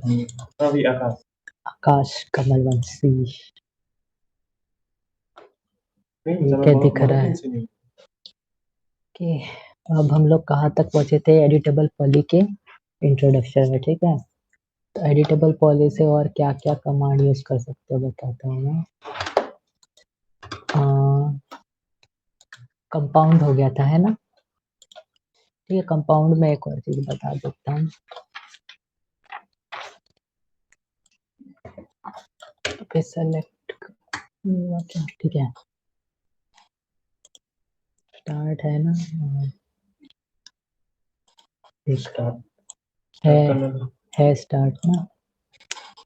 रवि आकाश आकाश कमल वंशी। नहीं ये क्या दिख रहा है कि अब हम लोग कहाँ तक पहुंचे थे? एडिटेबल पॉली के इंट्रोडक्शन में, ठीक है। तो एडिटेबल पॉली से और क्या क्या कमांड यूज कर सकते हो बताता हूँ मैं। कंपाउंड हो गया था, है ना? ठीक है, कंपाउंड में एक और चीज बता देता हूँ। फिर सेलेक्ट, ठीक है, स्टार्ट है ना? है स्टार्ट ना?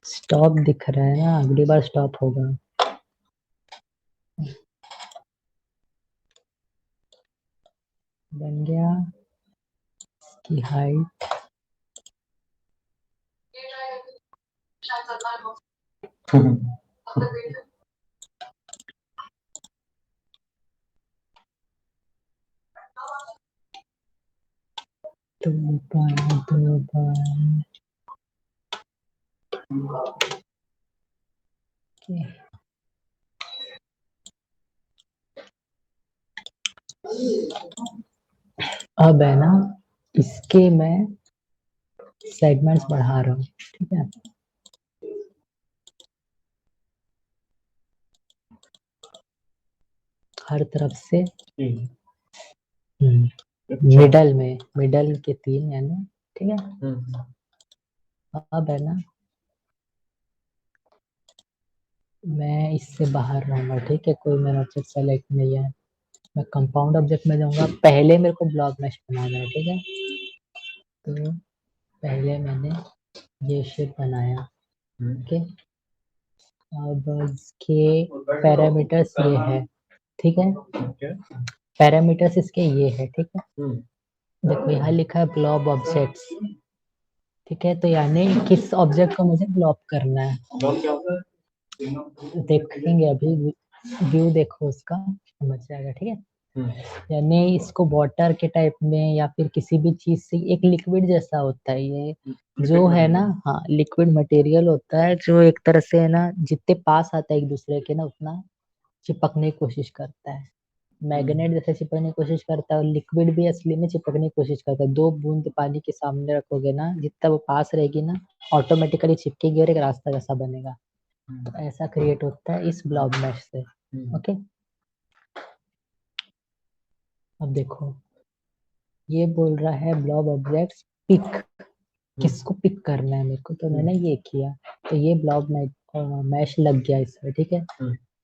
स्टॉप दिख रहा है ना? अगली बार स्टॉप होगा। बन गया की हाइट दो बार अब है ना, इसके मैं सेगमेंट्स बढ़ा रहा हूँ, ठीक है। हर तरफ से मिडल के 3 यानी, ठीक है। अब है ना, मैं इससे बाहर रहूंगा, ठीक है। कोई मेरा ऑब्जेक्ट सेलेक्ट नहीं है। मैं कंपाउंड ऑब्जेक्ट में जाऊंगा। पहले मेरे को ब्लॉक मैश बनाना है, ठीक है। तो पहले मैंने ये शेप बनाया, ओके। अब इसके पैरामीटर्स ये है, ठीक है। पैरामीटर्स इसके ये है, ठीक है। देखो यहाँ लिखा है ब्लॉब ऑब्जेक्ट्स, ठीक है। तो यानी किस ऑब्जेक्ट को मुझे ब्लॉब करना है, देखेंगे अभी। व्यू देखो उसका, समझ जाएगा, ठीक है। यानी इसको वाटर के टाइप में या फिर किसी भी चीज से, एक लिक्विड जैसा होता है ये जो है ना। हाँ, लिक्विड मटेरियल होता है जो एक तरह से है ना, जितने पास आता है एक दूसरे के ना उतना चिपकने की कोशिश करता है। मैग्नेट जैसे चिपकने की कोशिश करता है, और लिक्विड भी असली में चिपकने की कोशिश करता है। 2 बूंद पानी के सामने रखोगे ना, जितना वो पास रहेगी ना ऑटोमेटिकली चिपकेगी और एक रास्ता जैसा बनेगा। तो ऐसा क्रिएट होता है इस ब्लॉब मैश से, ओके। अब देखो ये बोल रहा है ब्लॉब ऑब्जेक्ट्स पिक, किसको पिक करना है मेरे को, तो मैंने ये किया। तो ये ब्लॉब मैश लग गया इसमें, ठीक है।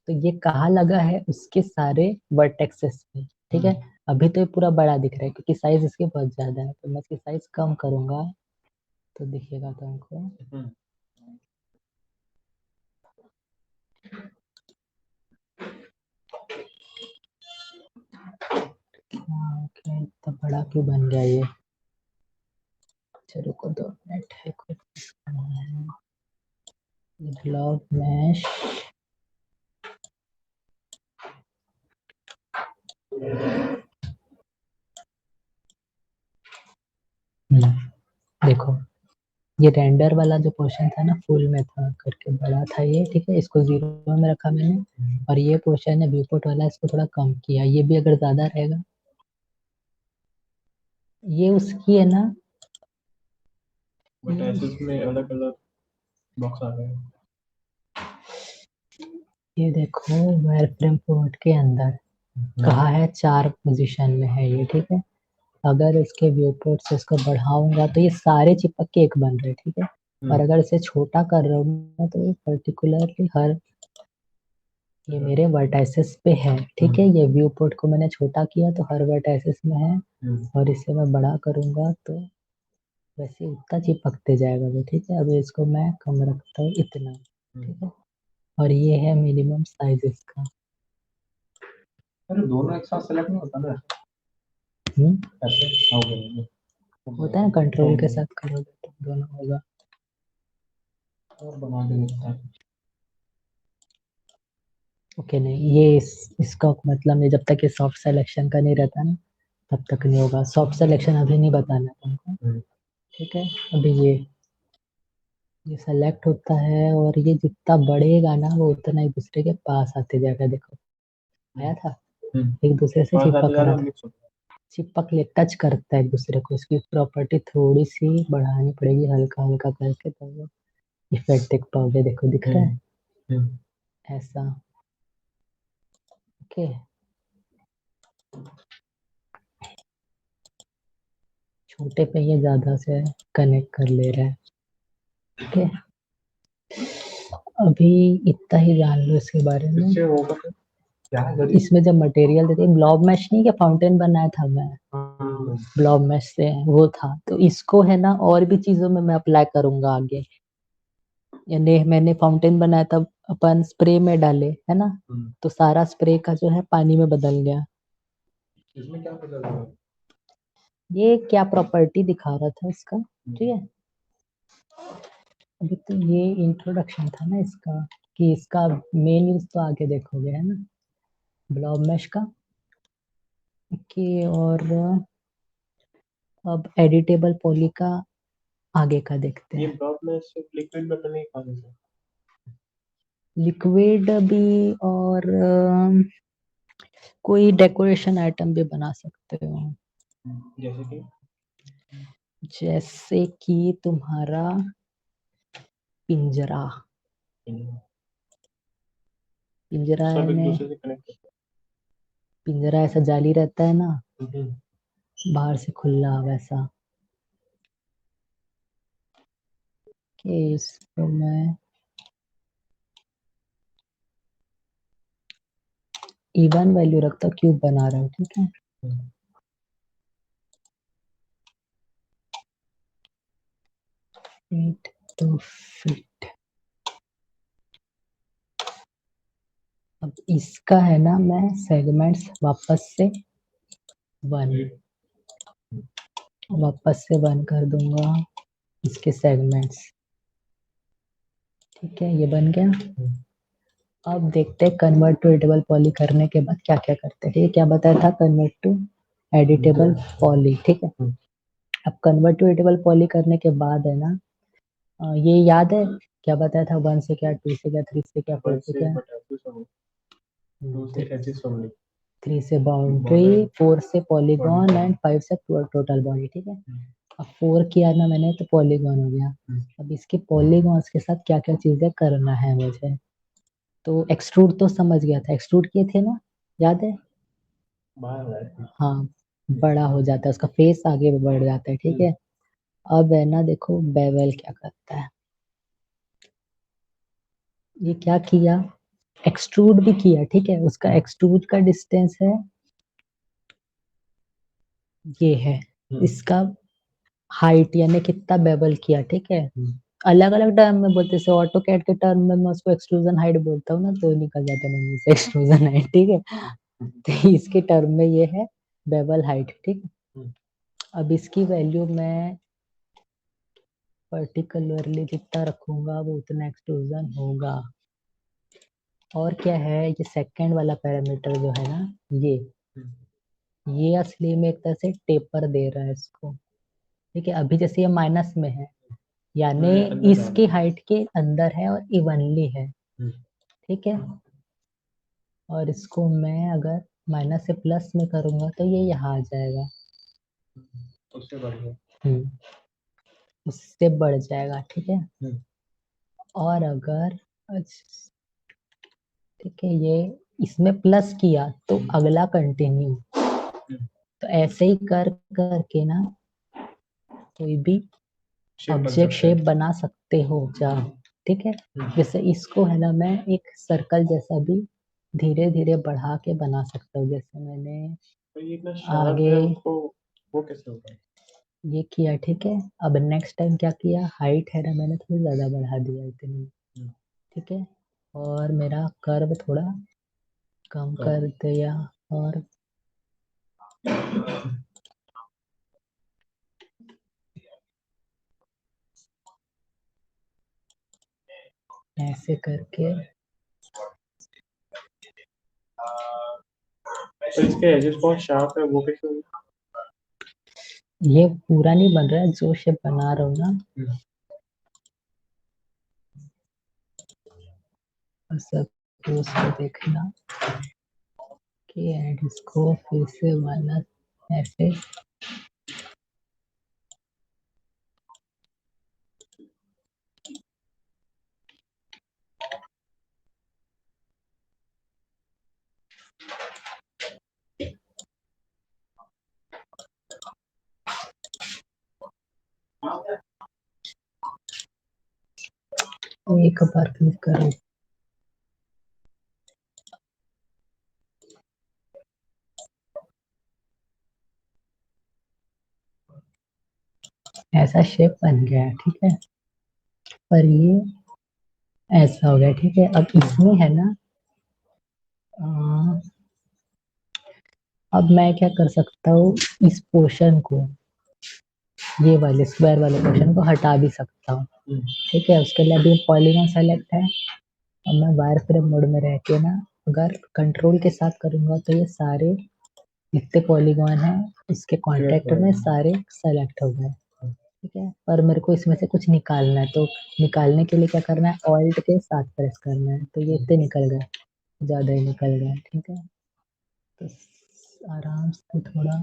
तो ये कहाँ लगा है? उसके सारे वर्टेक्सेस पे, ठीक है। अभी तो ये पूरा बड़ा दिख रहा है क्योंकि साइज इसके बहुत ज्यादा है। तो मैं इसकी साइज कम करूंगा तो दिखेगा तुमको। ओके, तो बड़ा क्यों बन गया ये? चलो को 2 मिनट है, कुछ ब्लॉग मैश देखो, ये रेंडर वाला जो पोर्शन था ना फुल में था करके बड़ा था ये, ठीक है। इसको 0 में रखा मैंने। और ये पोर्शन है व्यू पोर्ट वाला, इसको थोड़ा कम किया। ये भी अगर ज्यादा रहेगा, ये उसकी है ना, में अलग अलग बॉक्स आ गए। ये देखो वायरफ्रेम पोर्ट के अंदर कहाँ है? 4 पोजीशन में है ये, ठीक है। अगर इसके व्यू पोर्ट से इसको बढ़ाऊंगा तो ये सारे चिपक के एक बन रहे, ठीक है। और अगर इसे छोटा कर रहा हूँ तो ये पर्टिकुलरली हर, ये मेरे वर्टाइसेस पे है, ठीक है। ये व्यू पोर्ट को मैंने छोटा किया तो हर वर्टाइसेस में है। और इसे मैं बड़ा करूंगा तो वैसे उतना चिपकते जाएगा वो, ठीक है। अब इसको मैं कम रखता हूँ इतना, ठीक है। और ये है मिनिमम साइज इसका। अरे दोनों एक साथ सेलेक्ट नहीं होता ना? ऐसे होता है ना, कंट्रोल के साथ करोगे तो दोनों होगा। और बना के देखता है। ओके, नहीं ये इसका मतलब नहीं, जब तक ये सॉफ्ट सिलेक्शन का नहीं रहता ना तब तक नहीं होगा। सॉफ्ट सिलेक्शन अभी नहीं बताना तुमको, ठीक है। अभी ये सेलेक्ट होता है और ये जितना बढ़ेगा ना वो उतना एक दूसरे के पास आते जाएगा। देखो आया था, एक दूसरे से चिपक रहा था, चिपक ले टच करता है एक दूसरे को। इसकी प्रॉपर्टी थोड़ी सी बढ़ानी पड़ेगी, हल्का हल्का करके, तब इफेक्ट देख पाओगे। देखो दिख रहा है ऐसा। ओके, छोटे पे ये ज्यादा से कनेक्ट कर ले रहा है। ओके, अभी इतना ही जान लो इसके बारे में। इसमें जब मटेरियल देते, ब्लॉब मैश नहीं, क्या फाउंटेन बनाया था मैं ब्लॉब मैश से, वो था। तो इसको है ना और भी चीजों में मैं अप्लाई करूंगा आगे। यानी मैंने फाउंटेन बनाया था, अपन स्प्रे में डाले है ना, तो सारा स्प्रे का जो है पानी में बदल गया। इसमें क्या बदल रहा है? ये क्या प्रॉपर्टी दिखा रहा था इसका, ठीक है। अभी तो ये इंट्रोडक्शन था ना इसका, कि इसका मेन यूज तो आगे देखोगे है ना, ब्लॉब मैश का। कि और अब एडिटेबल पॉली का आगे का देखते ये हैं। ब्लॉब में सिर्फ लिक्विड में नहीं खा सकते, लिक्विड भी और कोई डेकोरेशन आइटम भी बना सकते हो, जैसे कि जैसे कि तुम्हारा पिंजरा। पिंजरा सब एक में दूसरे से कनेक्ट पिंजरा ऐसा जाली रहता है ना, होते हैं। बाहर से खुला वैसा। कि इसको मैं इवन वैल्यू रखता हूँ, क्यूब बना रहा हूँ, ठीक है। 8 to fit। अब इसका है ना, मैं सेगमेंट्स वापस से 1 कर दूंगा इसके सेगमेंट्स। ठीक है, ये बन गया। अब देखते हैं कन्वर्ट टू एडिटेबल पॉली करने के बाद क्या क्या करते हैं। ये क्या बताया था, कन्वर्ट टू एडिटेबल पॉली, ठीक है। अब कन्वर्ट टू एडिटेबल पॉली करने के बाद है ना, ये याद है क्या बताया था, 1 से क्या, 2 से क्या, 3 से क्या, 4 से क्या, 3 से बाउंड्री, 4 से पॉलीगॉन एंड 5 से टोटल बॉडी, ठीक है। अब 4 किया ना मैंने तो पॉलीगॉन हो गया। अब इसके पॉलीगॉन्स के साथ क्या क्या चीजें करना है मुझे, तो एक्सट्रूड तो समझ गया था, एक्सट्रूड किए थे ना, याद है। हाँ, बड़ा हो जाता है, उसका फेस आगे बढ़ जाता है, ठीक है। अब है ना, देखो बेवल क्या करता है। ये क्या किया, एक्सट्रूड भी किया, ठीक है। उसका एक्सट्रूड का डिस्टेंस है, ये है इसका हाइट, यानी कितना बेवल किया, ठीक है। अलग अलग टर्म में बोलते, जैसे ऑटो कैड के टर्म में मैं उसको एक्सट्रूजन हाइट बोलता हूँ ना, तो निकल जाता है मेरे से एक्सट्रूजन हाइट, ठीक है। तो इसके टर्म में ये है बेवल हाइट, ठीक है। अब इसकी वैल्यू मैं पर्टिकुलरली जितना रखूंगा वो उतना एक्सट्रूजन होगा। और क्या है, ये सेकंड वाला पैरामीटर जो है ना, ये असली में एक तरह से टेपर दे रहा है इसको, ठीक है। अभी जैसे ये माइनस में है, यानी इसकी हाइट के अंदर है और इवनली है, ठीक है। और इसको मैं अगर माइनस से प्लस में करूंगा तो ये यहाँ आ जाएगा, उससे बढ़ गया। उससे बढ़ जाएगा, ठीक है। और अगर ठीक है, ये इसमें प्लस किया तो अगला कंटिन्यू, तो ऐसे ही कर करके ना कोई भी ऑब्जेक्ट शेप बना सकते हो चाहो, ठीक है। जैसे इसको है ना, मैं एक सर्कल जैसा भी धीरे धीरे बढ़ा के बना सकता हूँ, जैसे मैंने तो ये इतना शार्प आगे है, उसको वो कैसे होगा? ये किया, ठीक है। अब नेक्स्ट टाइम क्या किया, हाइट है ना मैंने थोड़ी ज्यादा बढ़ा दिया इतनी, ठीक है। और मेरा कर्व थोड़ा कम कर दिया, और ऐसे करके तो इसके एजेस बहुत शार्प है, वो कैसे होगा? ये पूरा नहीं बन रहा है, जो शेप बना रहा हूँ ना, सब उसको देखना कि एंड इसको फिर से माइनस ऐसे एक बार क्लिक करो। ऐसा शेप बन गया है, ठीक है, पर ये ऐसा हो गया, ठीक है। अब इसमें है ना अ, अब मैं क्या कर सकता हूँ, इस पोर्शन को, ये वाले स्क्वायर वाले पोर्शन को हटा भी सकता हूँ, ठीक है। उसके लिए अभी पॉलीगॉन सेलेक्ट है। अब मैं वायर फ्रेम मोड में रह के ना अगर कंट्रोल के साथ करूंगा तो ये सारे जितने पॉलीगॉन है इसके कांटेक्ट में सारे सेलेक्ट हो गए, ठीक है। पर मेरे को इसमें से कुछ निकालना है, तो निकालने के लिए क्या करना है, ऑल्ट के साथ प्रेस करना है। तो ये इतने निकल गए, ज्यादा ही निकल गए, ठीक है। तो आराम से थोड़ा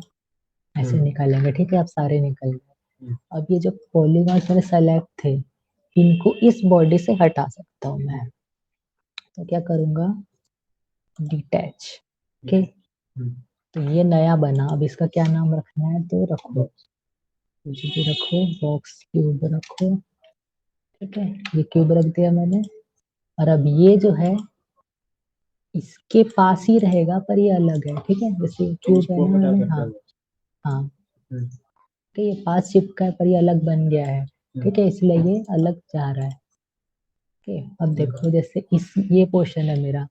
ऐसे निकालेंगे, ठीक है। अब सारे निकल गए। अब ये जो पॉलीगॉन्स मेरे सेलेक्ट थे इनको इस बॉडी से हटा सकता हूँ मैं। तो क्या करूंगा, डिटैच, ओके। तो ये नया बना, अब इसका क्या नाम रखना है, तो रखो कुछ भी रखो, बॉक्स क्यूब रखो, ठीक है। ये क्यूब रख दिया मैंने। और अब ये जो है इसके पास ही रहेगा पर ये अलग है, ठीक है। जैसे क्यूब है ना मैंने, हाँ हाँ, तो ये पास चिपका है पर ये अलग बन गया है, ठीक है, इसलिए ये अलग जा रहा है। ओके, अब देखो जैसे इस ये पोर्शन है मेरा,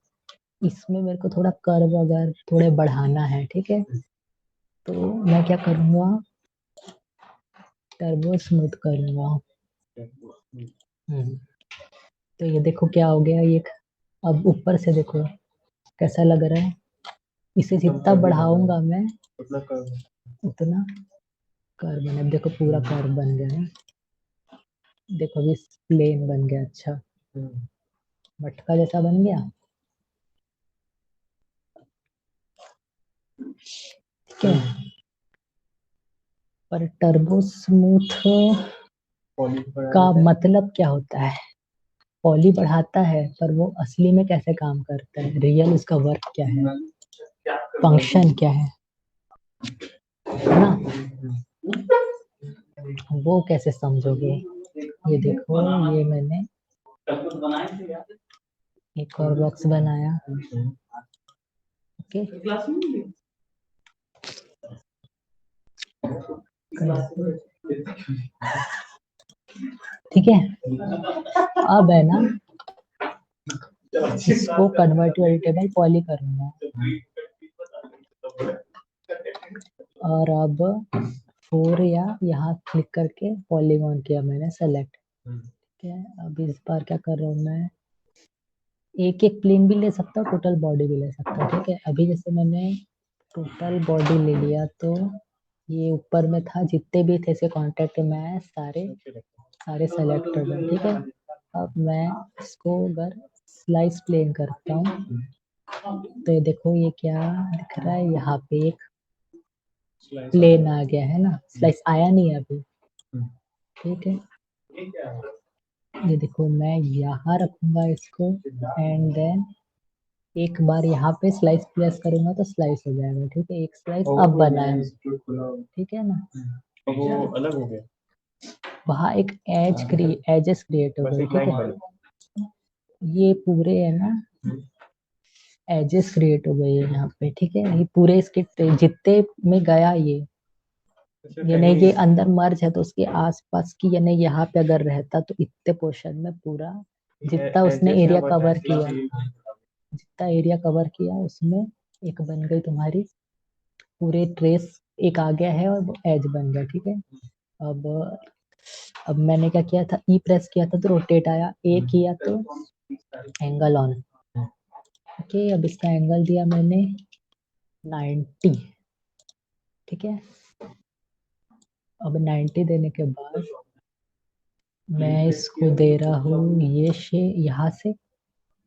इसमें मेरे को थोड़ा कर्व अगर थोड़े बढ़ाना है, ठीक है, तो मैं क्या करूँगा, टर्बो स्मूथ करूँगा। तो ये देखो क्या हो गया ये। अब ऊपर से देखो कैसा लग रहा है, इसे जितना बढ़ाऊंगा मैं उतना कर्व बने। अब देखो पूरा कर्व बन गया है, देखो अभी प्लेन बन गया, अच्छा मटका जैसा बन गया, ठीक है। पर टर्बो स्मूथ का मतलब क्या होता है, पॉली बढ़ाता है, पर वो असली में कैसे काम करता है, रियल उसका वर्क क्या है, फंक्शन क्या है ना, वो कैसे समझोगे। ये देखो ये मैंने एक और बॉक्स बनाया, ओके। ठीक है, अब है ना इसको कन्वर्ट टू एडिटेबल पॉली करूंगा। और अब 4 या यहाँ क्लिक करके पॉलीगॉन किया मैंने सेलेक्ट, ठीक है। अब इस बार क्या कर रहा हूँ मैं, एक एक प्लेन भी ले सकता हूँ, टोटल बॉडी भी ले सकता हूँ, ठीक है। अभी जैसे मैंने टोटल बॉडी ले लिया तो ये ऊपर में था जितने भी थे इसके कांटेक्ट में सारे सारे सेलेक्ट हो गए, ठीक है। अब मैं इसको अगर स्लाइस प्लेन करता हूँ तो ये देखो ये क्या दिख रहा है, यहाँ पे एक प्लेन आ गया है ना, स्लाइस आया नहीं है अभी, ठीक है। ये देखो मैं यहाँ रखूंगा इसको एंड देन एक बार यहाँ पे स्लाइस प्रेस करूंगा तो स्लाइस हो जाएगा, ठीक है। एक स्लाइस अब बना है, ठीक है ना। अब वो अलग हो गया, वहाँ एक एजेस क्रिएट हो गए, ठीक है। ये पूरे है ना एजेस क्रिएट हो गए यहाँ पे, ठीक है। ये पूरे इसके जितने में गया ये नहीं ये अंदर मर्ज है तो उसके आसपास की यानी यहाँ पे अगर रहता तो इतने पोर्शन में पूरा जितना उसने एरिया कवर किया, जितना एरिया कवर किया उसमें एक बन गई तुम्हारी पूरे ट्रेस, एक आ गया है और वो एज बन गया, ठीक है। अब अब मैंने क्या किया था, ई प्रेस किया था तो रोटेट आया, ए किया तो एंगल ऑन, ओके। अब इसका एंगल दिया मैंने 90, ठीक है। अब 90 देने के बाद मैं इसको दे रहा हूँ ये यहाँ से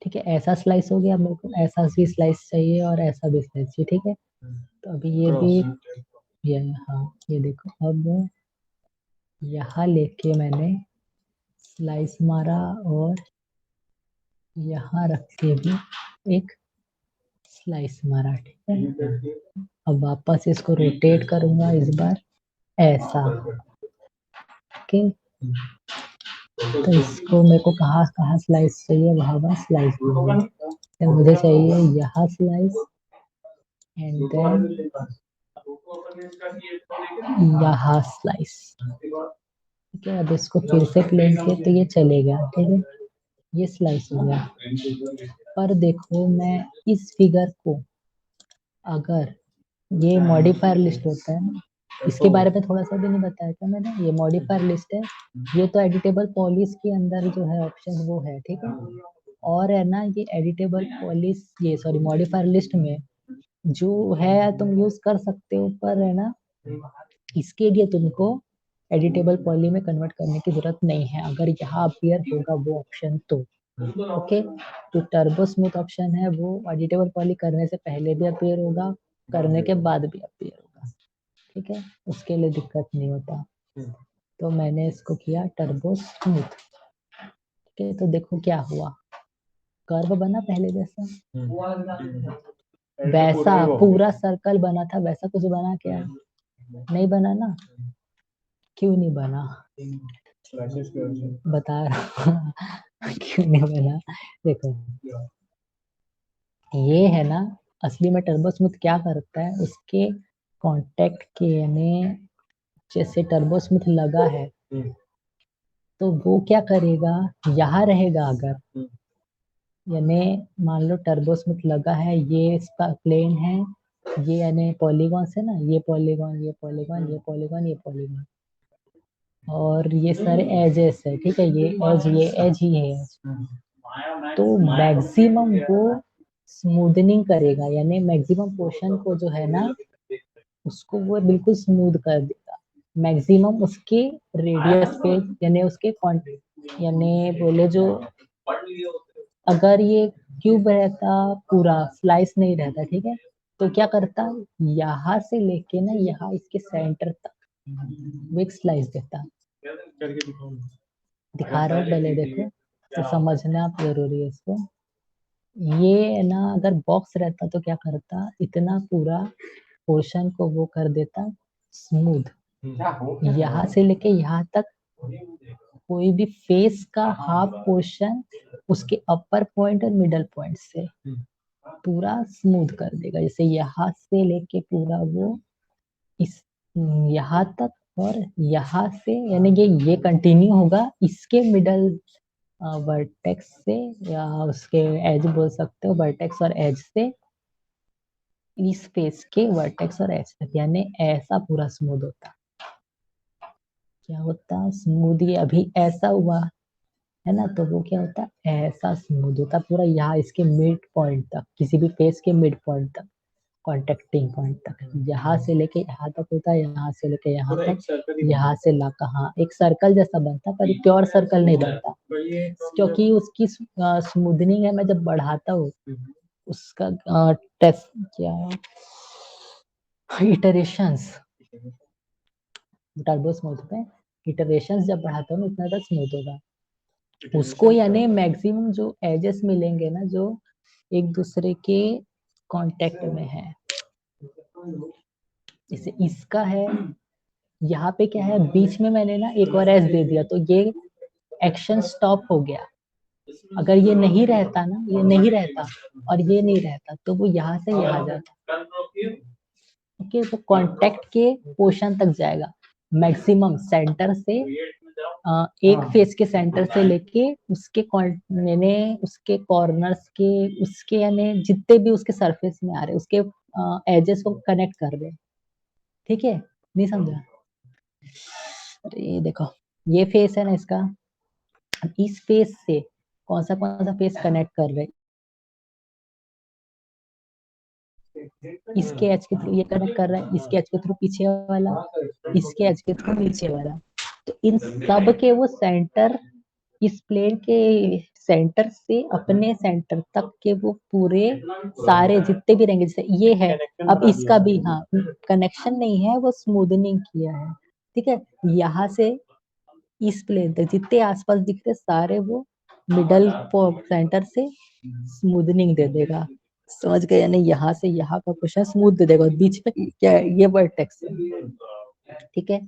ठीक है, ऐसा स्लाइस हो गया, मेरे को ऐसा भी स्लाइस चाहिए और ऐसा भी स्लाइस चाहिए, ठीक है। तो अभी ये भी ये हाँ ये देखो, अब यहाँ लेके मैंने स्लाइस मारा और यहाँ रख के भी एक स्लाइस मारा, ठीक है। अब वापस इसको रोटेट करूंगा इस बार ऐसा, ओके। तो इसको मेरे को कहाँ कहाँ स्लाइस चाहिए, वहां वहां स्लाइस चाहिए। तो मुझे चाहिए यहाँ स्लाइस एंड देन यहाँ स्लाइस, ठीक है। अब इसको फिर से प्लेन किया तो ये चलेगा, ठीक है, ये स्लाइस हो गया। पर देखो मैं इस फिगर को, अगर ये मॉडिफायर लिस्ट होता है ना, इसके बारे में थोड़ा सा भी नहीं बताया था मैंने, ये मॉडिफायर लिस्ट है, ये तो एडिटेबल पॉलिश के अंदर जो है ऑप्शन वो है, ठीक है। और है ना ये एडिटेबल पॉलिश, ये सॉरी मॉडिफायर लिस्ट में जो है तुम यूज कर सकते हो, पर है ना इसके लिए तुमको एडिटेबल पॉली में कन्वर्ट करने की जरूरत नहीं है, अगर यहाँ अपीयर होगा वो ऑप्शन तो, ओके। जो टर्बो स्मूथ ऑप्शन है वो एडिटेबल पॉली करने से पहले भी अपीयर होगा, करने के बाद भी अपीयर होगा, ठीक है, उसके लिए दिक्कत नहीं होता। तो मैंने इसको किया टर्बो स्मूथ, ठीक है। तो देखो क्या हुआ, कर्व बना पहले जैसा, वैसा पूरा सर्कल बना था, वैसा कुछ बना क्या, नहीं बना ना। क्यों नहीं बना, बता रहा हूँ क्यों नहीं बना। देखो ये है ना, असली में टर्बो स्मूथ क्या करता है, उसके कांटेक्ट के यानी जैसे टर्बो स्मूथ लगा है तो वो क्या करेगा, यहाँ रहेगा अगर, यानी मान लो टर्बो स्मूथ लगा है, ये इसका प्लेन है, ये यानी पॉलीगॉन है ना, ये पॉलीगॉन ये पॉलीगॉन ये पॉलीगॉन ये पॉलीगॉन और ये सारे एजेस है, ठीक है, ये एज ही है edge। तो मैक्सिमम वो स्मूदनिंग करेगा, यानी मैक्सिमम पोर्शन को जो है ना उसको वो बिल्कुल स्मूथ कर देगा, मैक्सिमम उसके रेडियस पे, यानी उसके यानी बोले जो, अगर ये क्यूब रहता पूरा स्लाइस नहीं रहता, ठीक है, तो क्या करता, यहाँ से लेके ना यहाँ इसके सेंटर तक वो एक स्लाइस देता। दिखा रहा हूँ पहले देखो, तो समझना जरूरी है इसको। ये ना अगर बॉक्स रहता तो क्या करता, इतना पूरा पोर्शन को वो कर देता स्मूथ, यहाँ से लेके यहाँ तक कोई भी फेस का हाफ पोर्शन उसके अपर पॉइंट और मिडल पॉइंट से पूरा स्मूथ कर देगा, जैसे यहाँ से लेके पूरा वो इस यहाँ तक और यहाँ से, यानी ये कंटिन्यू होगा इसके मिडल वर्टेक्स से, या उसके एज बोल सकते हो, वर्टेक्स और एज से इस फेस के वर्टेक्स और एज तक, यानी ऐसा पूरा स्मूथ होता। क्या होता स्मूथ, ये अभी ऐसा हुआ है ना, तो वो क्या होता ऐसा स्मूथ होता पूरा, यहाँ इसके मिड पॉइंट तक, किसी भी फेस के मिड पॉइंट तक, कॉन्टेक्टिंग पॉइंट तक, यहाँ से लेके यहाँ तक होता है, यहाँ से लेके यहाँ तक, यहाँ से ला कहाँ एक सर्कल जैसा बनता, पर प्योर सर्कल नहीं बनता, क्योंकि उसकी स्मूदनिंग है, मैं जब बढ़ाता हूँ उसका टेस्ट क्या इटरेशंस, टर्बो स्मूथ पे इटरेशंस जब बढ़ाता हूँ इतना ज़्यादा स्मूथ होगा उसको, यानी मैक्सिमम जो एजेस मिलेंगे ना जो एक दूसरे के कांटेक्ट में है, जैसे इसका है, यहाँ पे क्या है बीच में मैंने ना एक और एज दे दिया तो ये एक्शन स्टॉप हो गया, अगर ये नहीं रहता ना, ये नहीं रहता और ये नहीं रहता तो वो यहाँ से यहाँ जाता, ओके। वो कांटेक्ट के पोर्शन तक जाएगा, मैक्सिमम सेंटर से एक फेस के सेंटर से लेके उसके मैंने उसके कॉर्नर्स के उसके यानी जितने भी उसके सरफेस में आ रहे उसके एजेस को कनेक्ट कर रहे, ठीक है, नहीं समझा। अरे देखो ये फेस है ना इसका, इस फेस से कौन सा फेस कनेक्ट कर रहे, इसके एज के थ्रू ये कनेक्ट कर रहा है, इसके एज के थ्रू पीछे वाला, इसके एज के थ्रू नीचे वाला, तो इन सब के वो सेंटर इस प्लेन के सेंटर से अपने सेंटर तक के वो पूरे सारे जितने भी रहेंगे, जैसे ये है, अब इसका भी हाँ कनेक्शन नहीं है, वो स्मूदनिंग किया है, ठीक है। यहाँ से इस प्लेन तक जितने आसपास दिख रहे सारे वो मिडल सेंटर से स्मूदनिंग दे देगा, समझ गए? यानी यहाँ से यहाँ का क्वेश्चन स्मूथ दे देगा, और बीच में क्या है, ये वर्टेक्स है, ठीक है।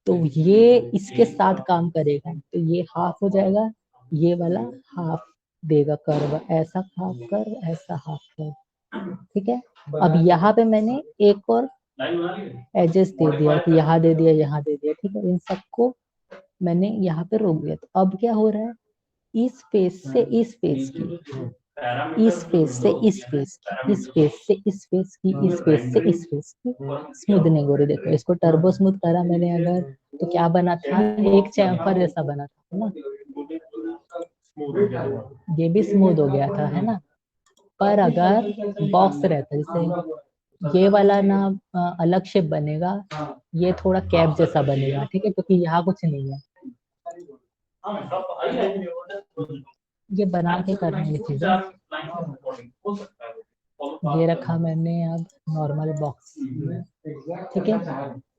तो ये इसके साथ काम करेगा, तो ये हाफ हो जाएगा, ये वाला हाफ देगा कर्व, ऐसा हाफ कर्व, ऐसा हाफ कर्व, ठीक है। अब यहाँ पे मैंने एक और एजेस दे दिया कि यहाँ दे दिया, यहाँ दे दिया, ठीक है। इन सबको मैंने यहाँ पे रोक दिया। तो अब क्या हो रहा है, इस फेस से इस फेस की, इस फेस से इस फेस की, इस फेस से इस फेस की, इस फेस से इस फेस की स्मूदनिंग हो रही। देखो इसको टर्बो स्मूथ करा मैंने अगर, तो क्या बना था, एक चैम्फर जैसा बना था ना, ये भी स्मूथ हो गया था, है ना। पर अगर बॉक्स रहता, जैसे ये वाला ना अलग शेप बनेगा, ये थोड़ा कैप जैसा बनेगा, ठीक है, क्योंकि यहाँ कुछ नहीं है। ये बना के करना है ये चीजें। ये रखा मैंने अब नॉर्मल बॉक्स, ठीक है।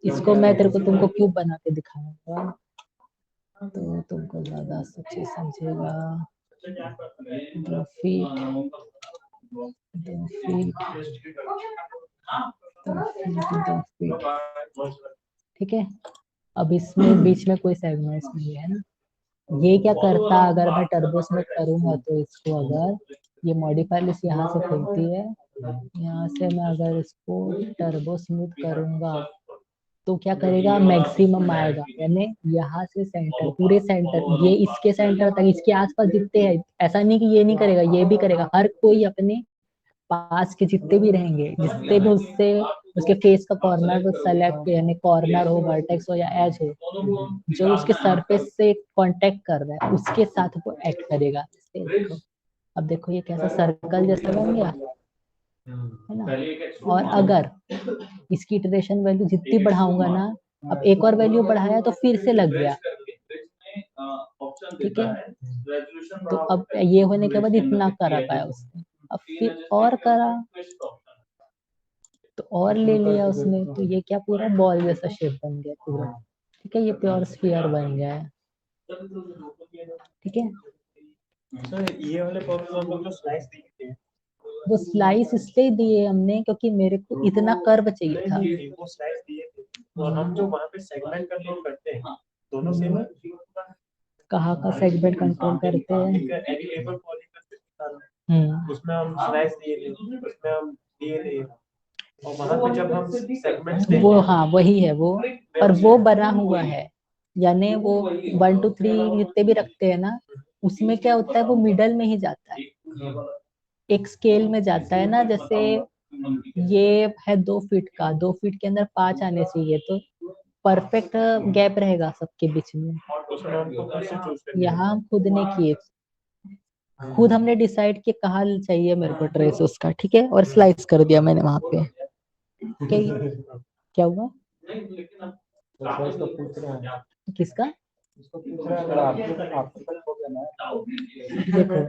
इसको मैं तेरे को तुमको क्यूब बना के दिखाऊंगा, तो तुमको ज्यादा अच्छे समझेगा। 2 फीट 2 फीट 2 फीट, ठीक है। अब इसमें बीच में कोई सेगमेंट्स नहीं है ना। ये क्या करता, अगर मैं टर्बो स्मूथ करूंगा तो इसको, अगर ये मॉडिफायर लिस्ट यहाँ से खुलती है, यहाँ से मैं अगर इसको टर्बो स्मूथ करूंगा तो क्या करेगा, मैक्सिमम आएगा, यानी यहाँ से सेंटर, पूरे सेंटर, ये इसके सेंटर तक, इसके आसपास जितने हैं, ऐसा नहीं कि ये नहीं करेगा, ये भी करेगा, हर कोई अपने पास के जितने भी रहेंगे, जितने भी उससे उसके फेस का कॉर्नर को सेलेक्ट, यानी कॉर्नर हो, वर्टेक्स हो या एज हो, जो उसके सरफेस से कांटेक्ट कर रहा है उसके साथ वो एक्ट करेगा। देखो, अब देखो ये कैसा सर्कल जैसा बन गया, है ना। और अगर इसकी इटरेशन वैल्यू जितनी बढ़ाऊंगा ना, अब एक और वैल्यू बढ़ाया तो फिर से लग गया, ठीक है। तो अब ये होने के बाद इतना करा पाया उसने, अब फिर और करा तो और ले लिया उसने, तो ये क्या पूरा बॉल जैसा शेप बन गया पूरा, ठीक है। ये प्योर स्फीयर बन गया है, ठीक है। सर ये वाले पॉप्स हम लोग जो स्लाइस दिए थे, वो स्लाइस इसलिए दिए हमने क्योंकि मेरे को इतना कर्व चाहिए था। वो स्लाइस दिए थे, और हम जो वहाँ पे सेगमेंट कंट्रोल करते हैं दोनों से ना, कहाँ का सेगमेंट कंट्रोल करते हैं, एडिटेबल पॉलीगन उसमें हम स्लाइस दिए थे, उसमें हम दिए थे, और वहाँ पे जब हम सेगमेंट्स वो हाँ वही है वो, पर वो बना हुआ है, यानी वो 1 to 3 जितने भी रखते हैं ना, उसमें क्या होता है, वो मिडल में ही जाता है, एक स्केल में जाता है ना। जैसे ये है 2 फीट का, 2 फीट के अंदर 5 आने चाहिए, तो परफेक्ट गैप रहेगा सबके बीच में। यहाँ हम खुद ने किए, खुद हमने डिसाइड किया कहाँ चाहिए मेरे को ट्रेस उसका, ठीक है, और स्लाइस कर दिया मैंने वहां पे। क्या हुआ, किसका, देखो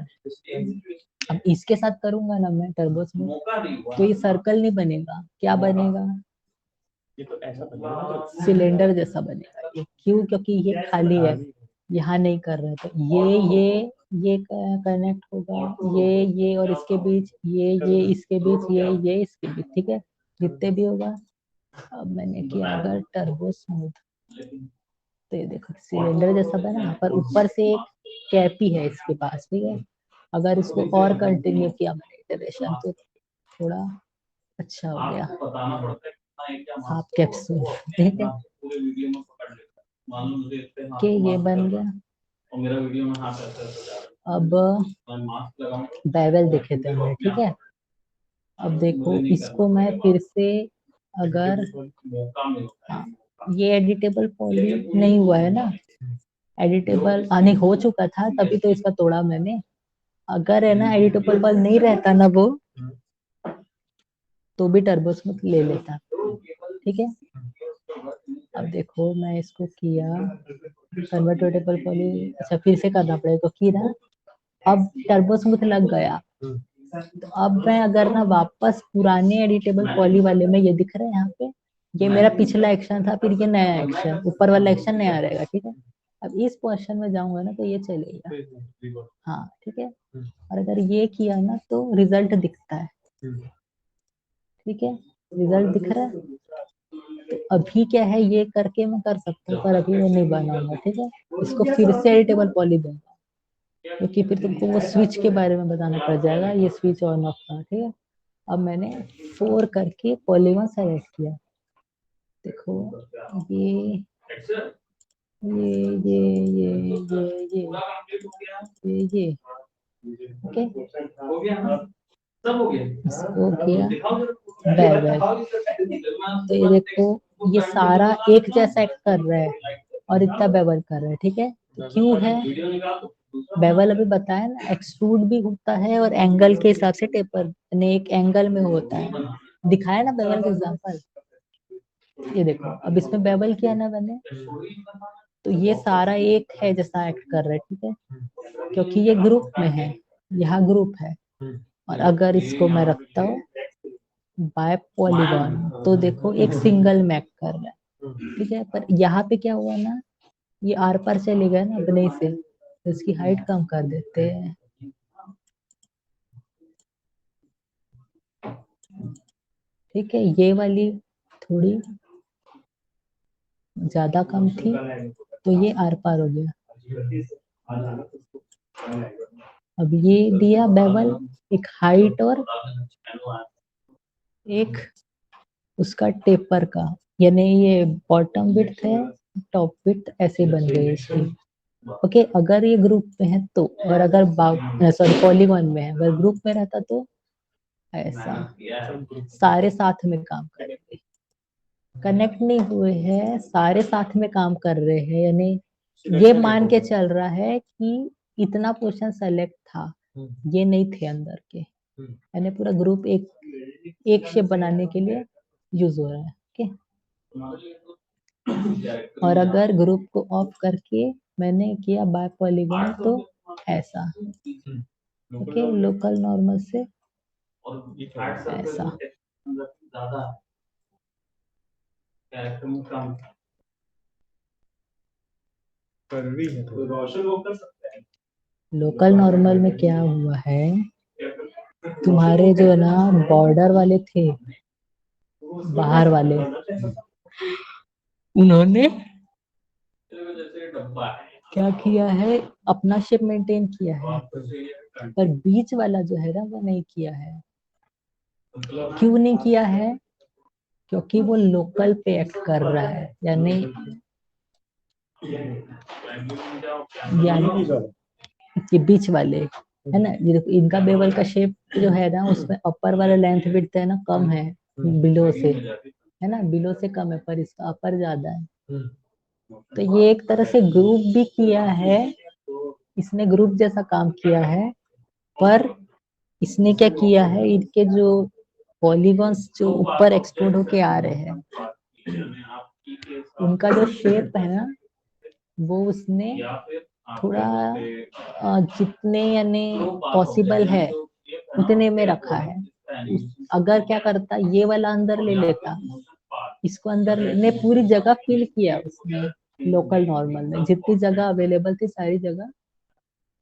अब इसके साथ करूंगा ना मैं टर्बोस में, तो ये सर्कल नहीं बनेगा, क्या बनेगा, ये तो ऐसा बनेगा, सिलेंडर जैसा बनेगा ये, क्यों, क्योंकि ये खाली है, यहाँ नहीं कर रहे, तो ये कनेक्ट होगा, ये और इसके बीच, ये इसके बीच, ये इसके बीच, ठीक है, जितने भी होगा। अब मैंने किया अगर टर्बो स्मूथ, तो ये देखो सिलेंडर जैसा बना, पर ऊपर से एक कैप ही है इसके पास, ठीक है। अगर इसको और कंटिन्यू किया मैंने इटरेशन, तो थोड़ा अच्छा हो गया, हाफ कैप्सूल, ठीक है, कि ये बन गया। अब बेवल देखे थे हमने, ठीक है। अब देखो इसको मैं फिर से, अगर हाँ, ये एडिटेबल पॉली नहीं हुआ है ना, एडिटेबल नहीं हो चुका था तभी तो इसका तोड़ा मैंने। अगर है ना एडिटेबल पॉली नहीं रहता ना वो, तो भी टर्बो स्मूथ ले लेता, ठीक है। अब देखो मैं इसको किया कन्वर्टेबल पॉली, अच्छा फिर से करना पड़ेगा, तो की ना अब टर्बो स्मूथ लग गया, तो अब मैं अगर ना वापस पुराने एडिटेबल पॉली वाले में, ये दिख रहा है यहाँ पे, ये मेरा पिछला एक्शन था, फिर ये नया एक्शन, ऊपर वाला एक्शन नया रहेगा, ठीक है। अब इस पोर्शन में जाऊंगा ना तो ये चलेगा, हाँ ठीक है। और अगर ये किया ना तो रिजल्ट दिखता है, ठीक है, रिजल्ट दिख रहा है। तो अभी क्या है, ये करके मैं कर सकता हूँ, पर अभी मैं नहीं बनाऊंगा, ठीक है। इसको फिर से एडिटेबल पॉली दूंगा, क्योंकि फिर तुमको वो स्विच के बारे में बताना पड़ जाएगा, ये स्विच ऑन ऑफ का, ठीक है। अब मैंने 4 करके पॉलीगॉन सेलेक्ट किया, देखो ये ये ये ये ये ओके, इसको किया बैक, तो ये देखो ये सारा एक जैसा एक्ट कर रहा है और इतना बेवल कर रहा है, ठीक है। तो क्यों है बेवल, अभी बताया ना, एक्सट्रूड भी होता है और एंगल के हिसाब से टेपर ने एक एंगल में होता है, दिखाया ना बेवल का एग्जांपल। ये देखो अब इसमें बेवल किया ना मैंने, तो ये सारा एक है जैसा एक्ट कर रहा है, ठीक है, क्योंकि ये ग्रुप में है, यहाँ ग्रुप है। और अगर इसको मैं रखता हूँ बाय पॉलीगॉन, तो देखो एक सिंगल मैक कर रहा है, ठीक है। पर यहाँ पे क्या हुआ ना, ये आर पार चले गए ना अपने से, तो इसकी हाइट कम कर देते हैं, ठीक है। ये वाली थोड़ी ज्यादा कम थी, तो ये आर पार हो गया। अब ये दिया बेवल, एक हाइट और एक उसका टेपर का, यानी ये बॉटम विड्थ है, टॉप विड्थ ऐसे बन गई इसकी, ओके। अगर ये ग्रुप में है तो, और अगर सॉरी पॉलीगॉन में है, अगर ग्रुप में रहता तो ऐसा, सारे साथ में काम करेंगे, कनेक्ट नहीं हुए हैं, सारे साथ में काम कर रहे हैं, यानी ये मान के चल रहा है कि इतना पोर्शन सेलेक्ट था, ये नहीं थे अंदर के, यानी पूरा ग्रुप एक शेप बनाने के लिए यूज हो रहा है, ओके। और अगर ग्रुप को ऑफ करके मैंने किया बाय पॉलीगॉन, तो ऐसा, ओके, लोकल नॉर्मल से ऐसा, लोकल नॉर्मल में क्या हुआ है, तुम्हारे जो ना बॉर्डर वाले थे, बाहर वाले, उन्होंने क्या किया है, अपना शेप मेंटेन किया है, पर बीच वाला जो है ना वो नहीं किया है। क्यों नहीं किया है, क्योंकि वो लोकल पे एक्ट कर रहा है, यानी ये बीच वाले है ना, ये देखो इनका बेवल का शेप जो है ना, उसमें अपर वाला लेंथ विड्थ है ना कम है बिलो से, है ना, बिलो से कम है, पर इसका अपर ज्यादा है। तो ये एक तरह से ग्रुप भी किया है, इसने ग्रुप जैसा काम किया है, पर इसने क्या किया है, इनके जो पॉलीगॉन्स जो ऊपर एक्सट्रूड होके आ रहे हैं, उनका जो शेप है ना, वो उसने थोड़ा जितने यानी पॉसिबल है उतने में रखा है। अगर क्या करता, ये वाला अंदर ले लेता, इसको अंदर ने पूरी जगह फिल किया उसने, लोकल नॉर्मल में जितनी जगह अवेलेबल थी सारी जगह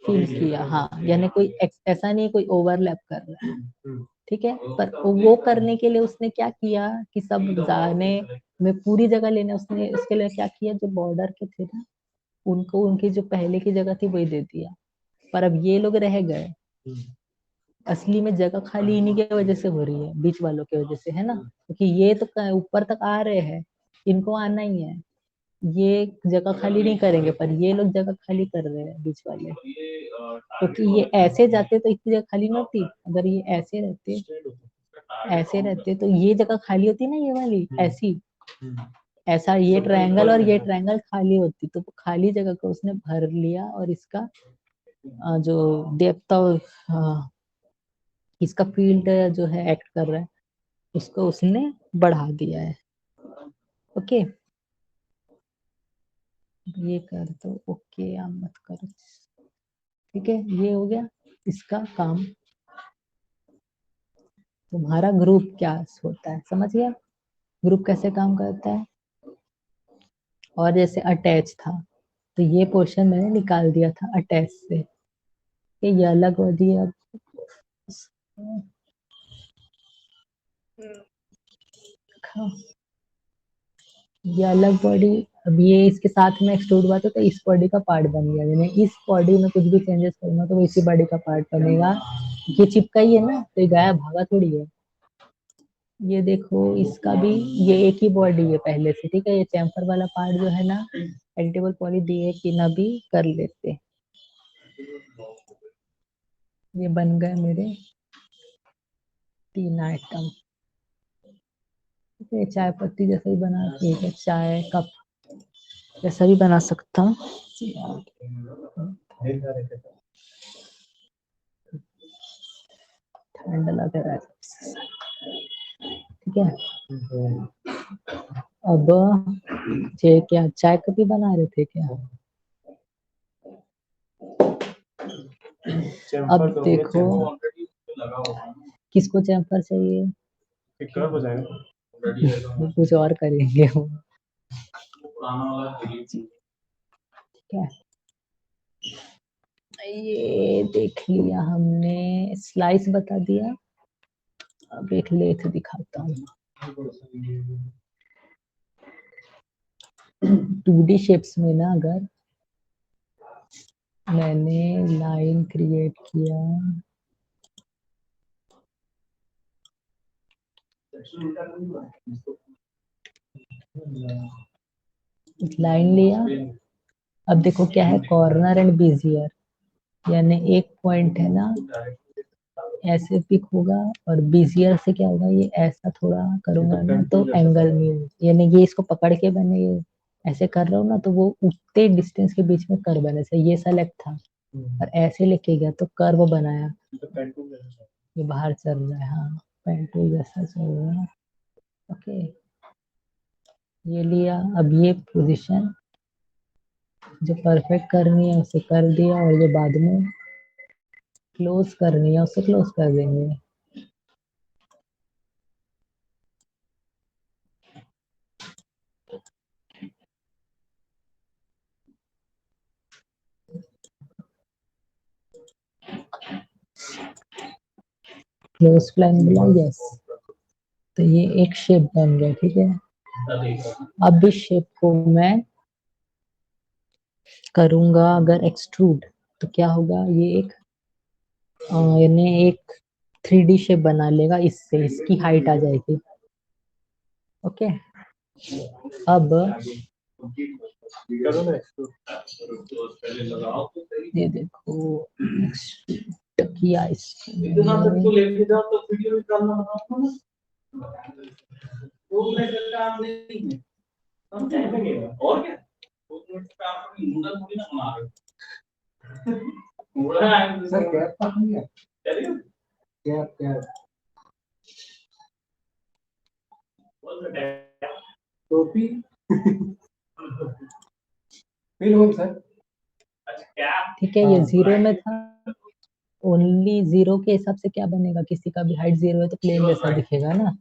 फिल किया, हाँ, यानी कोई ऐसा नहीं कोई ओवरलैप कर रहा है, ठीक है। पर वो करने के लिए उसने क्या किया कि सब जाने में पूरी जगह लेने, उसने इसके लिए क्या किया, जो बॉर्डर के थे ना उनको उनकी जो पहले की जगह थी वही दे दिया, पर अब ये लोग रह गए, असली में जगह खाली इन्हीं की वजह से हो रही है, बीच वालों की वजह से, है ना, क्योंकि ये तो ऊपर तक आ रहे हैं, इनको आना ही है, ये जगह खाली नहीं करेंगे, पर ये लोग जगह खाली कर रहे हैं बीच वाले, क्योंकि ये ऐसे जाते तो इतनी जगह खाली नहीं होती, अगर ये ऐसे रहते तो ये जगह खाली होती ना, ये वाली ऐसी, ऐसा ये ट्रायंगल और ये ट्रायंगल खाली होती, तो खाली जगह को उसने भर लिया, और इसका जो डेप्थ ऑफ इसका फील्ड जो है एक्ट कर रहा है, उसको उसने बढ़ा दिया है, ओके। ये कर दो, ओके, आप मत करो, ठीक है, ये हो गया। इसका काम, तुम्हारा ग्रुप क्या होता है, समझ गया ग्रुप कैसे काम करता है। और जैसे अटैच था तो ये पोर्शन मैंने निकाल दिया था अटैच से, ये अलग हो दिया। अब ये अलग बॉडी, अब ये इसके साथ में एक्सट्रूड हुआ तो इस बॉडी का पार्ट बन गया। मैंने इस बॉडी में कुछ भी चेंजेस करूंगा तो वो इसी बॉडी का पार्ट बनेगा। ये चिपका ही है ना, तो ये गायब भागा थोड़ी है। ये देखो इसका भी, ये एक ही बॉडी है पहले से, ठीक है। ये चैम्फर वाला पार्ट जो है ना, एडिटेबल पॉली दिए कि ना भी कर लेते। ये बन गए मेरे 3 आइटम। ये चाय पत्ती जैसा ही बना, ठीक है, चाय कप जैसा भी बना सकता हूँ। ठंड लग रहा है, ठीक है। अब ये क्या चाय कप ही बना रहे थे क्या? अब देखो किसको चैम्फर चाहिए, कुछ और करेंगे वो, ठीक है। ये देख लिया हमने, स्लाइस बता दिया। अब एक लेथ दिखाता हूँ। 2D शेप्स में ना, अगर मैंने लाइन क्रिएट किया, लाइन लिया, अब देखो क्या है, कॉर्नर एंड बेजियर, यानी एक पॉइंट है ना ऐसे पिक होगा और बेजियर से क्या होगा, ये ऐसा थोड़ा करूंगा ना तो एंगल में, यानी ये इसको पकड़ के मैंने ये ऐसे कर रहा हूँ ना तो वो उतने डिस्टेंस के बीच में कर्व बने से, ये सेलेक्ट था और ऐसे लेके गया तो कर्व बनाया। ये बाहर चल रहा है, हाँ पेंटू जैसा चल रहा है, ओके। ये लिया, अब ये पोजीशन जो परफेक्ट करनी है उसे कर दिया, और जो बाद में क्लोज करनी है उसे क्लोज कर देंगे। क्लोज प्लान मिला, यस। तो ये एक शेप बन गया, ठीक है। अब इस शेप को मैं करूंगा अगर एक्सट्रूड, तो क्या होगा, ये एक यानी एक 3D शेप बना लेगा, इससे इसकी हाइट आ जाएगी, ओके। अब ये देखो किया इसको, लेके जाओ तो वीडियो निकालना बनाओ ना, वो मेरे काम नहीं है, हम जाएंगे और क्या, वो तो आप नूडल थोड़ी ना बना रहे हो। सर कैप तक नहीं है, चलिए कैप कैप टोपी फिर हो सर। ठीक है, ये 0 में था, ओनली 0 के हिसाब से क्या बनेगा, किसी का भी हाइट 0 है तो प्लेन जैसा दिखेगा ना।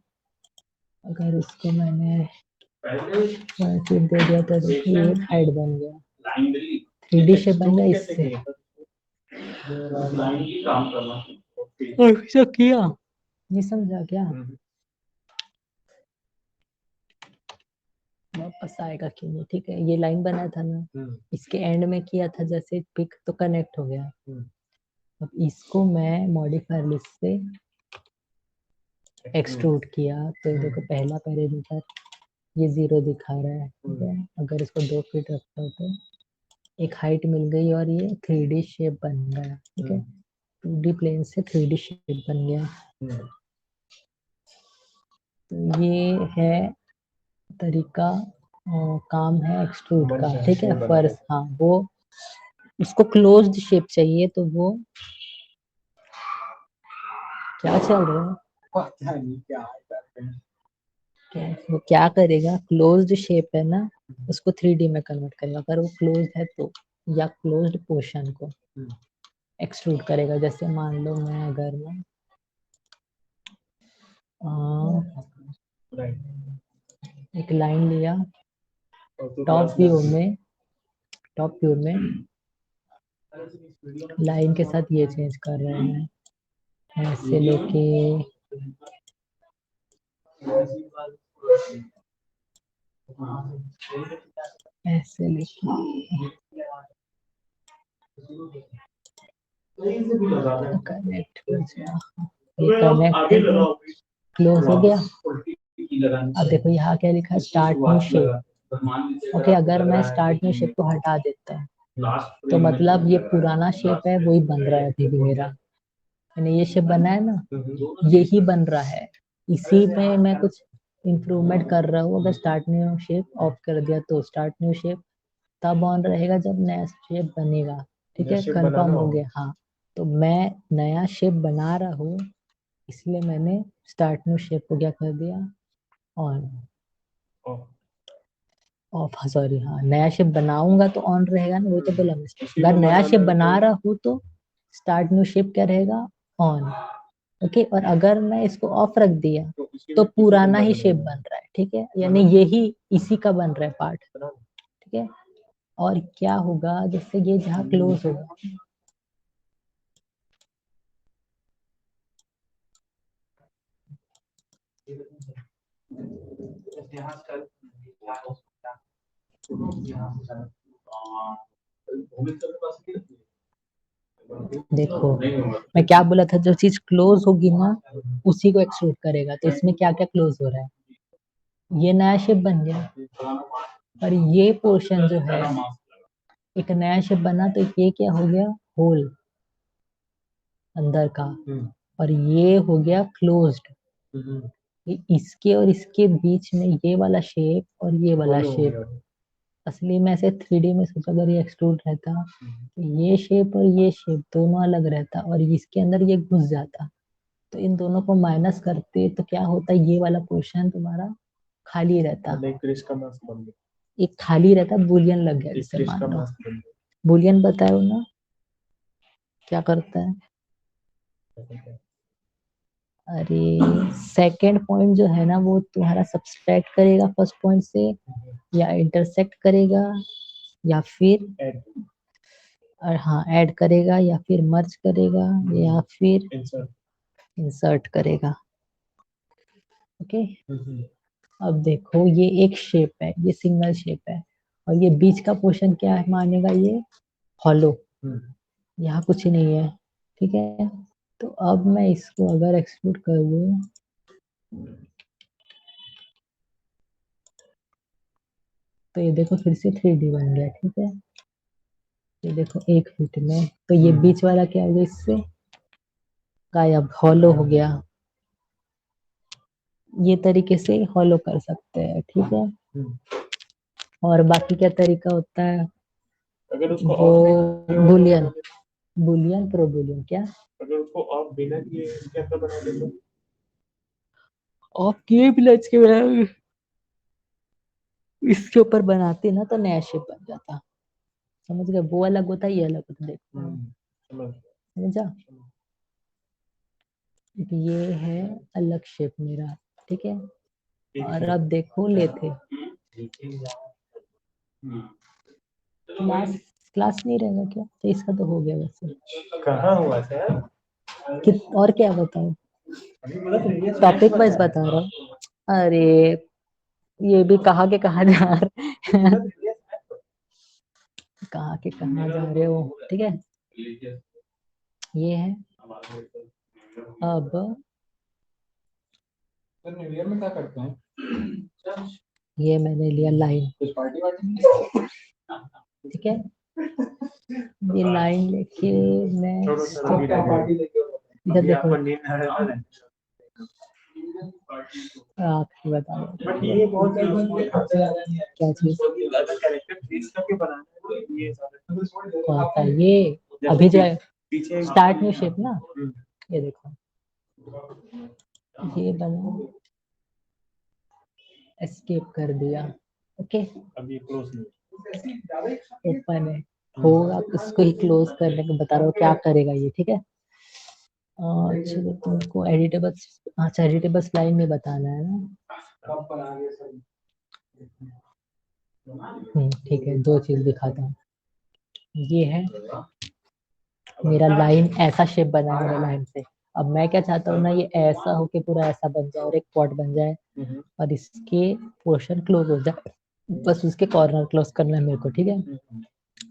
अगर इसको मैंने दे दिया तो देखिए एक हाइट बन गया, 3D शेप बन गया इससे। और ऐसा किया, ये समझा क्या, वापस आएगा क्यों नहीं, ठीक है। ये लाइन बना था ना, इसके एंड में किया था जैसे पिक, तो कनेक्ट हो गया। अब इसको मैं मॉडिफायर लिस्ट से एक्सट्रूड किया तो देखो पहला पैरामीटर ये 0 दिखा रहा है, ठीक है। अगर इसको 2 फीट रखता हूँ तो एक हाइट मिल गई और ये 3D शेप बन गया, ठीक है। 2D प्लेन से 3D शेप बन गया। तो ये है तरीका, काम है एक्सट्रूड का, ठीक है। फर्स्ट, हाँ वो उसको क्लोज्ड शेप चाहिए तो वो क्या चल रहा है, पता नहीं क्या वो क्या करेगा, क्लोज्ड शेप है ना उसको 3D में कन्वर्ट करेगा, अगर वो क्लोज है तो, या क्लोज्ड पोर्शन को एक्सट्रूड करेगा। जैसे मान लो मैं अगर मैं एक लाइन लिया टॉप व्यू में लाइन के साथ ये चेंज कर रहे हैं, ऐसे लेके ऐसे लेके कनेक्ट हो गया, ये कनेक्ट क्लोज हो गया। अब देखो यहाँ क्या लिखा है, स्टार्ट न्यू शेप। ओके, अगर मैं स्टार्ट न्यू शेप को हटा देता है तो मतलब ये पुराना शेप है वही बन रहा है अभी भी मेरा, यानी ये शेप बना है ना, यही बन रहा है। इसी में मैं कुछ इम्प्रूवमेंट कर रहा हूँ। अगर स्टार्ट न्यू शेप ऑफ कर दिया तो स्टार्ट न्यू शेप तब ऑन रहेगा जब नया शेप बनेगा। ठीक है, कंफर्म हो गया। हाँ, तो मैं नया शेप बना रहा हूँ इसलिए मैंने स्टार्ट न्यू शेप को क्या कर दिया, ऑन ऑफ। सॉरी, हाँ, नया शेप बनाऊंगा तो ऑन रहेगा ना, वो तो बोला मैं। अगर नया शेप बना रहा हूँ तो स्टार्ट न्यू शेप क्या रहेगा, ऑन। ओके, और अगर मैं इसको ऑफ रख दिया तो पुराना ही शेप बन रहा है। ठीक है, यानी यही इसी का बन रहा है पार्ट। ठीक है, और क्या होगा, जैसे ये जहाँ क्लोज होगा, देखो मैं क्या बोला था, जो चीज क्लोज होगी ना उसी को एक्सट्रूड करेगा। तो इसमें क्या क्या क्लोज हो रहा है, ये नया शेप बन गया, और ये पोर्शन जो है एक नया शेप बना, तो ये क्या हो गया, होल अंदर का, और ये हो गया क्लोज्ड। इसके और इसके बीच में ये वाला शेप और ये वाला शेप, असली में ऐसे 3D में सोचा अगर ये एक्सट्रूड रहता तो ये शेप और ये शेप दोनों अलग रहता और इसके अंदर ये घुस जाता। तो इन दोनों को माइनस करते तो क्या होता, ये वाला पोर्शन तुम्हारा खाली रहता, एक खाली रहता, बुलियन लग गया। जैसे मान लो बुलियन बताओ ना क्या करता है। अरे सेकंड पॉइंट जो है ना वो तुम्हारा सब्सट्रैक्ट करेगा फर्स्ट पॉइंट से, या इंटरसेक्ट करेगा, या फिर और हाँ ऐड करेगा, या फिर मर्ज करेगा, या फिर इंसर्ट करेगा। ओके, अब देखो ये एक शेप है, ये सिंगल शेप है, और ये बीच का पोर्शन क्या है मानेगा, ये हॉलो, यहाँ कुछ नहीं है। ठीक है, तो अब मैं इसको अगर एक्सक्लूड कर दूं तो ये देखो फिर से 3D बन गया। ठीक है, ये देखो 1 फीट में, तो ये बीच वाला क्या हो गया, इससे गायब, हॉलो हो गया। ये तरीके से हॉलो कर सकते हैं। ठीक है, और बाकी क्या तरीका होता है, अगर उसको वो बुलियन बुलियन प्रो बुलियन क्या, अगर उसको ऑफ बिना किए इसके अंदर बना दे तो ऑफ किए बिना के इसके ऊपर बनाते ना तो नया शेप बन जाता। समझ गए, वो अलग होता है ये अलग होता है। देखो समझा, ये है अलग शेप मेरा। ठीक है, और अब देखो लेते क्लास क्लास नहीं रहेगा क्या, तो इसका तो हो गया वैसे। कहाँ हुआ सर, और क्या बताऊं, टॉपिक वाइज बता रहा हूँ। अरे ये भी कहाँ के कहाँ जा रहे कहाँ के कहाँ जा रहे हो। ठीक है, ये है। अब न्यू ईयर में क्या करते हैं, ये मैंने लिया लाइन, कुछ पार्टी वार्टी। ठीक है, ये लाइन लेके मैं इधर देखो, आखिरी बता दो बट ये बहुत क्या चीज कैरेक्टर ट्रेस करके बनाना है ये सारा कौन सा, ये अभी जो पीछे स्टार्ट न्यू शेप ना, ये देखो ये बना, एस्केप कर दिया। ओके, अब ये क्लोज नहीं ओपन है, होगा, इसको ही क्लोज करने को बता रहा हूँ क्या करेगा ये, ठीक है। चलो तुमको एडिटेबल, अच्छा एडिटेबल स्लाइड में बताना है ना। ठीक है, दो चीज दिखाता हूँ। ये है मेरा लाइन, ऐसा शेप बना है मेरा लाइन से। अब मैं क्या चाहता हूँ ना, ये ऐसा होके पूरा ऐसा बन जाए और एक पॉट बन जाए और इसके पोर्शन क्लोज हो जाए, बस उसके कॉर्नर क्लोज करना है मेरे को, ठीक है।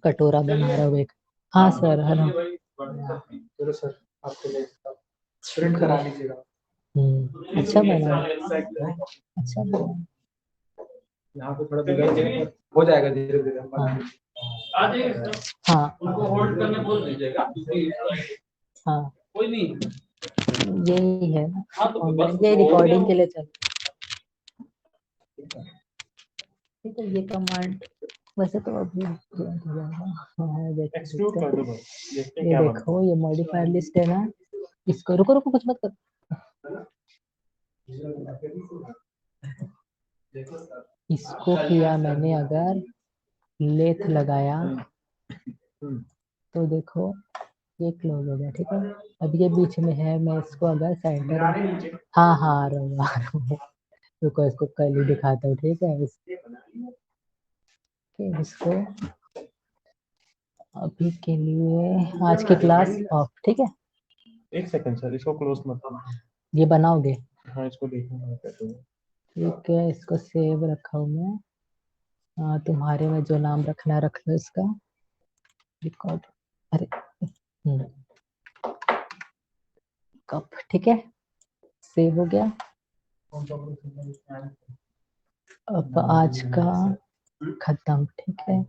कटोरा बना रहा हूँ एक। हाँ सर, है ना। चलो सर, आपके लिए प्रिंट करा लीजिएगा। अच्छा बना, अच्छा बना। यहाँ पे थोड़ा बिगड़ हो जाएगा धीरे धीरे। हाँ आ जाइए सर, हाँ उनको होल्ड करने बोल दीजिएगा। हाँ, कोई नहीं। यही है ना, हाँ तो ऑनलाइन बस ये हो गया रिकॉर्डिंग वो। के लिए चल। ठीक है, ये कमांड वैसे तो अभी तुरंत हो जाएगा। हाँ, देख एक्सक्लूड सकते कर हैं। दो बस, देखते हैं ये क्या बनता देखो, ये मॉडिफायर लिस्ट है ना, इसको रुको रुको, कुछ मत कर। इसको किया मैंने, अगर लेथ लगाया तो देखो ये क्लोज हो गया, ठीक है। अब ये बीच में है, मैं इसको अगर सेंटर, हाँ हाँ आ रहा हूँ आ रहा हूँ। रुको इसको कल ही दिखाता हूँ, ठीक है। इसको अभी के लिए आज की क्लास ऑफ, ठीक है। एक सेकंड सर, इसको क्लोज मत करना। ये बनाओगे, हाँ, इसको देखना कैसे होगा। ठीक है। इसको सेव रखा हूँ मैं। हाँ, तुम्हारे में जो नाम रखना है रख लो इसका, रिकॉर्ड। अरे कप, ठीक है, सेव हो गया। अब आज का खत्म, ठीक है।